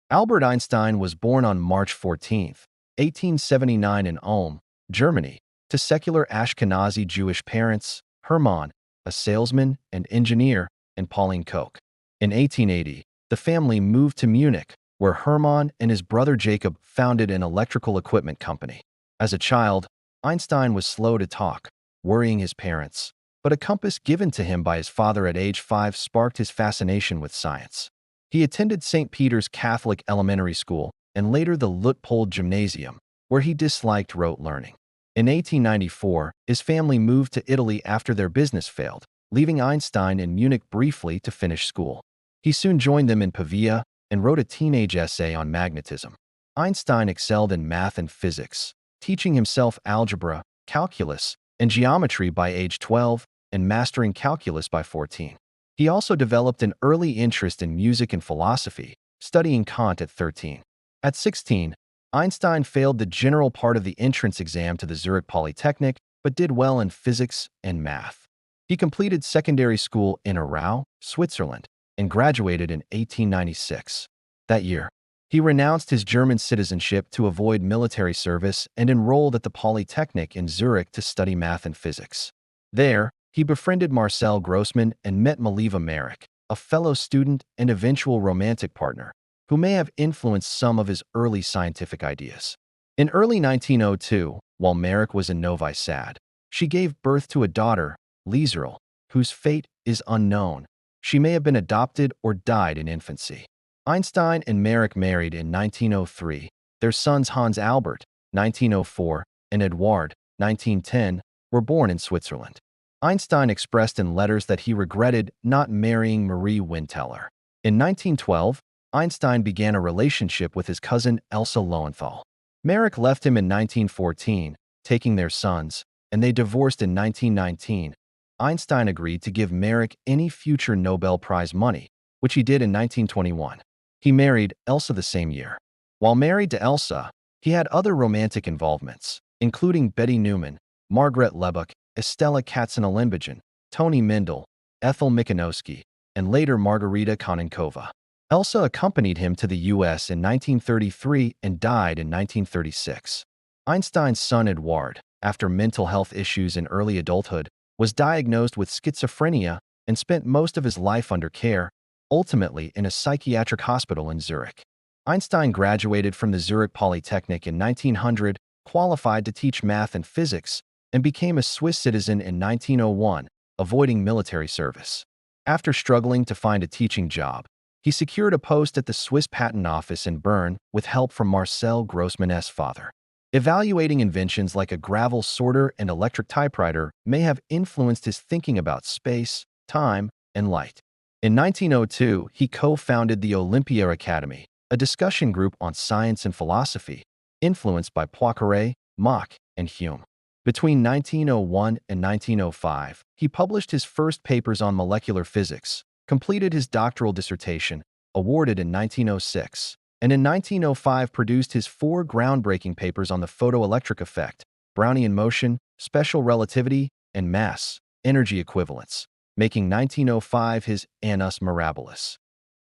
Albert Einstein was born on March 14, 1879 in Ulm, Germany, to secular Ashkenazi Jewish parents, Hermann, a salesman and engineer, and Pauline Koch. In 1880, the family moved to Munich, where Hermann and his brother Jacob founded an electrical equipment company. As a child, Einstein was slow to talk, worrying his parents, but a compass given to him by his father at age 5 sparked his fascination with science. He attended St. Peter's Catholic Elementary School and later the Luitpold Gymnasium, where he disliked rote learning. In 1894, his family moved to Italy after their business failed, leaving Einstein in Munich briefly to finish school. He soon joined them in Pavia and wrote a teenage essay on magnetism. Einstein excelled in math and physics, teaching himself algebra, calculus, and geometry by age 12 and mastering calculus by 14. He also developed an early interest in music and philosophy, studying Kant at 13. At 16, Einstein failed the general part of the entrance exam to the Zurich Polytechnic, but did well in physics and math. He completed secondary school in Aarau, Switzerland, and graduated in 1896. That year, he renounced his German citizenship to avoid military service and enrolled at the Polytechnic in Zurich to study math and physics. There, he befriended Marcel Grossmann and met Mileva Merrick, a fellow student and eventual romantic partner, who may have influenced some of his early scientific ideas. In early 1902, while Merrick was in Novi Sad, she gave birth to a daughter, Lieserl, whose fate is unknown. She may have been adopted or died in infancy. Einstein and Merrick married in 1903. Their sons Hans Albert, 1904, and Eduard, 1910, were born in Switzerland. Einstein expressed in letters that he regretted not marrying Marie Winteller. In 1912, Einstein began a relationship with his cousin Elsa Lowenthal. Merrick left him in 1914, taking their sons, and they divorced in 1919. Einstein agreed to give Merrick any future Nobel Prize money, which he did in 1921. He married Elsa the same year. While married to Elsa, he had other romantic involvements, including Betty Newman, Margaret Lebuck, Estella Katzina-Limbagen, Tony Mendel, Ethel Michanowski, and later Margarita Konenkova. Elsa accompanied him to the U.S. in 1933 and died in 1936. Einstein's son Eduard, after mental health issues in early adulthood, was diagnosed with schizophrenia and spent most of his life under care, ultimately in a psychiatric hospital in Zurich. Einstein graduated from the Zurich Polytechnic in 1900, qualified to teach math and physics, and became a Swiss citizen in 1901, avoiding military service. After struggling to find a teaching job, he secured a post at the Swiss Patent Office in Bern with help from Marcel Grossmann's father. Evaluating inventions like a gravel sorter and electric typewriter may have influenced his thinking about space, time, and light. In 1902, he co-founded the Olympia Academy, a discussion group on science and philosophy, influenced by Poincaré, Mach, and Hume. Between 1901 and 1905, he published his first papers on molecular physics, completed his doctoral dissertation, awarded in 1906, and in 1905 produced his 4 groundbreaking papers on the photoelectric effect, Brownian motion, special relativity, and mass, energy equivalence, making 1905 his Annus Mirabilis.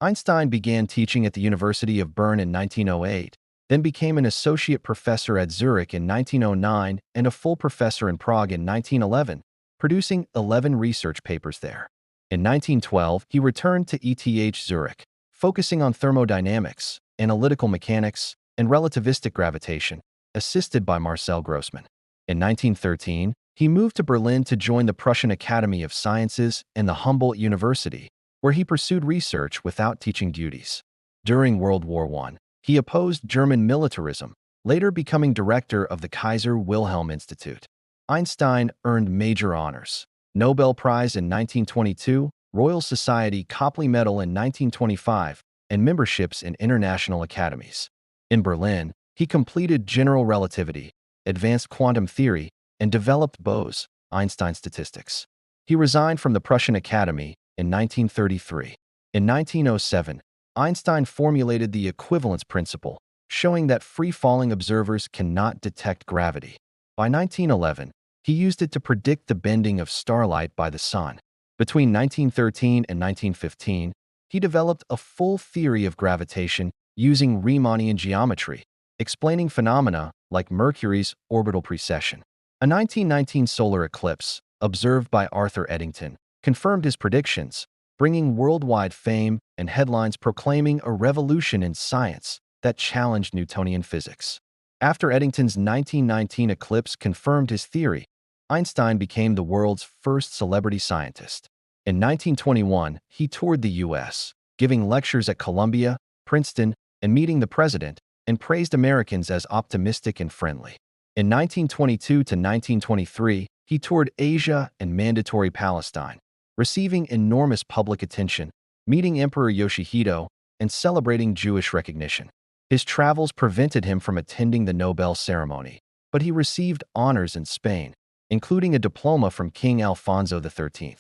Einstein began teaching at the University of Bern in 1908, then became an associate professor at Zurich in 1909 and a full professor in Prague in 1911, producing 11 research papers there. In 1912, he returned to ETH Zurich, focusing on thermodynamics, analytical mechanics, and relativistic gravitation, assisted by Marcel Grossmann. In 1913, he moved to Berlin to join the Prussian Academy of Sciences and the Humboldt University, where he pursued research without teaching duties. During World War I, he opposed German militarism, later becoming director of the Kaiser Wilhelm Institute. Einstein earned major honors: Nobel Prize in 1922, Royal Society Copley Medal in 1925, and memberships in international academies. In Berlin, he completed general relativity, advanced quantum theory, and developed Bose-Einstein statistics. He resigned from the Prussian Academy in 1933. In 1907, Einstein formulated the equivalence principle, showing that free-falling observers cannot detect gravity. By 1911, he used it to predict the bending of starlight by the sun. Between 1913 and 1915, he developed a full theory of gravitation using Riemannian geometry, explaining phenomena like Mercury's orbital precession. A 1919 solar eclipse, observed by Arthur Eddington, confirmed his predictions, bringing worldwide fame and headlines proclaiming a revolution in science that challenged Newtonian physics. After Eddington's 1919 eclipse confirmed his theory, Einstein became the world's first celebrity scientist. In 1921, he toured the U.S., giving lectures at Columbia, Princeton, and meeting the president, and praised Americans as optimistic and friendly. In 1922 to 1923, he toured Asia and Mandatory Palestine, receiving enormous public attention, meeting Emperor Yoshihito, and celebrating Jewish recognition. His travels prevented him from attending the Nobel ceremony, but he received honors in Spain, including a diploma from King Alfonso XIII.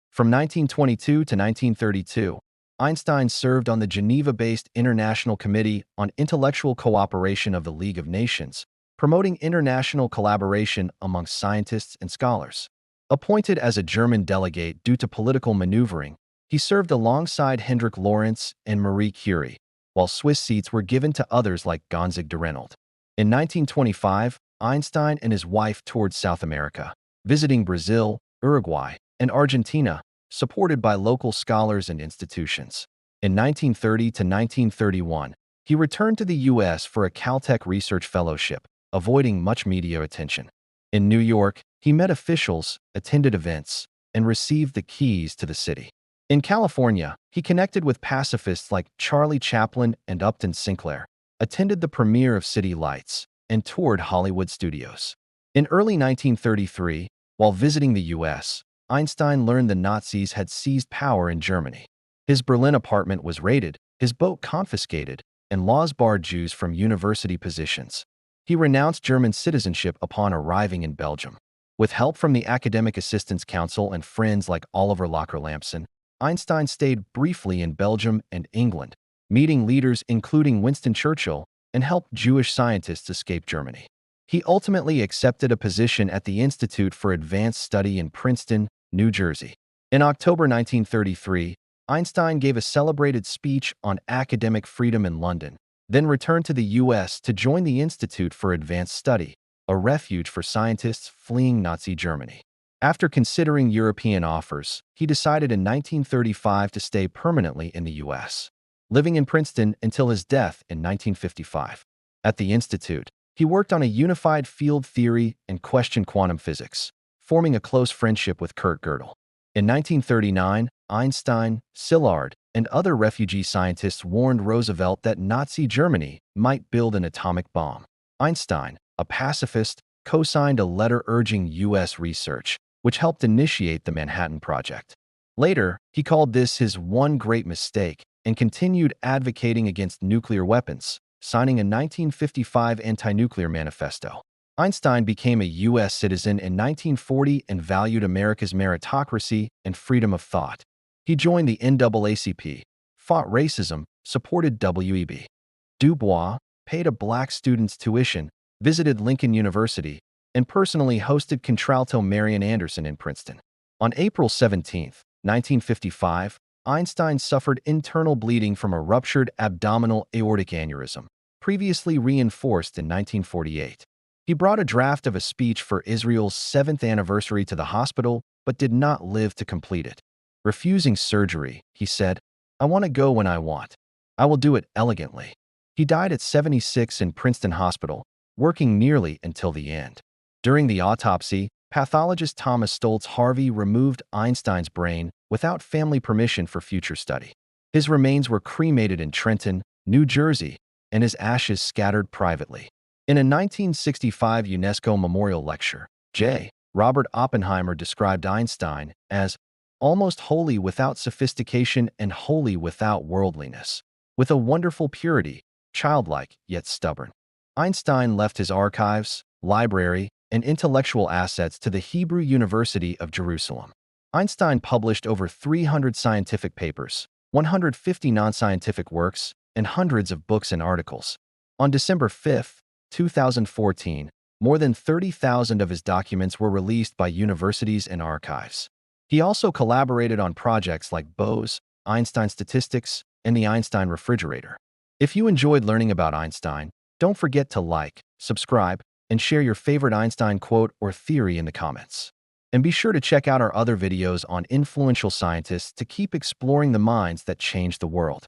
From 1922 to 1932, Einstein served on the Geneva-based International Committee on Intellectual Cooperation of the League of Nations, promoting international collaboration among scientists and scholars. Appointed as a German delegate due to political maneuvering, he served alongside Hendrik Lorentz and Marie Curie, while Swiss seats were given to others like Gonzig de Reynold. In 1925, Einstein and his wife toured South America, visiting Brazil, Uruguay, and Argentina, supported by local scholars and institutions. In 1930 to 1931, he returned to the U.S. for a Caltech research fellowship, avoiding much media attention. In New York, he met officials, attended events, and received the keys to the city. In California, he connected with pacifists like Charlie Chaplin and Upton Sinclair, attended the premiere of City Lights, and toured Hollywood studios. In early 1933, while visiting the U.S., Einstein learned the Nazis had seized power in Germany. His Berlin apartment was raided, his boat confiscated, and laws barred Jews from university positions. He renounced German citizenship upon arriving in Belgium. With help from the Academic Assistance Council and friends like Oliver Locker-Lampson, Einstein stayed briefly in Belgium and England, meeting leaders including Winston Churchill, and helped Jewish scientists escape Germany. He ultimately accepted a position at the Institute for Advanced Study in Princeton, New Jersey. In October 1933, Einstein gave a celebrated speech on academic freedom in London, then returned to the U.S. to join the Institute for Advanced Study, a refuge for scientists fleeing Nazi Germany. After considering European offers, he decided in 1935 to stay permanently in the U.S., living in Princeton until his death in 1955. At the Institute, he worked on a unified field theory and questioned quantum physics, forming a close friendship with Kurt Gödel. In 1939, Einstein, Szilard, and other refugee scientists warned Roosevelt that Nazi Germany might build an atomic bomb. Einstein, a pacifist, co-signed a letter urging U.S. research, which helped initiate the Manhattan Project. Later, he called this his one great mistake and continued advocating against nuclear weapons, signing a 1955 anti-nuclear manifesto. Einstein became a U.S. citizen in 1940 and valued America's meritocracy and freedom of thought. He joined the NAACP, fought racism, supported W.E.B. Du Bois, paid a black student's tuition, visited Lincoln University, and personally hosted contralto Marian Anderson in Princeton. On April 17, 1955, Einstein suffered internal bleeding from a ruptured abdominal aortic aneurysm, previously reinforced in 1948. He brought a draft of a speech for Israel's 7th anniversary to the hospital, but did not live to complete it. Refusing surgery, he said, "I want to go when I want. I will do it elegantly." He died at 76 in Princeton Hospital, working nearly until the end. During the autopsy, pathologist Thomas Stoltz Harvey removed Einstein's brain without family permission for future study. His remains were cremated in Trenton, New Jersey, and his ashes scattered privately. In a 1965 UNESCO memorial lecture, J. Robert Oppenheimer described Einstein as almost holy without sophistication and holy without worldliness, with a wonderful purity, childlike yet stubborn. Einstein left his archives, library, and intellectual assets to the Hebrew University of Jerusalem. Einstein published over 300 scientific papers, 150 non-scientific works, and hundreds of books and articles. On December 5, 2014, more than 30,000 of his documents were released by universities and archives. He also collaborated on projects like Bose, Einstein Statistics, and the Einstein Refrigerator. If you enjoyed learning about Einstein, don't forget to like, subscribe, and share your favorite Einstein quote or theory in the comments. And be sure to check out our other videos on influential scientists to keep exploring the minds that change the world.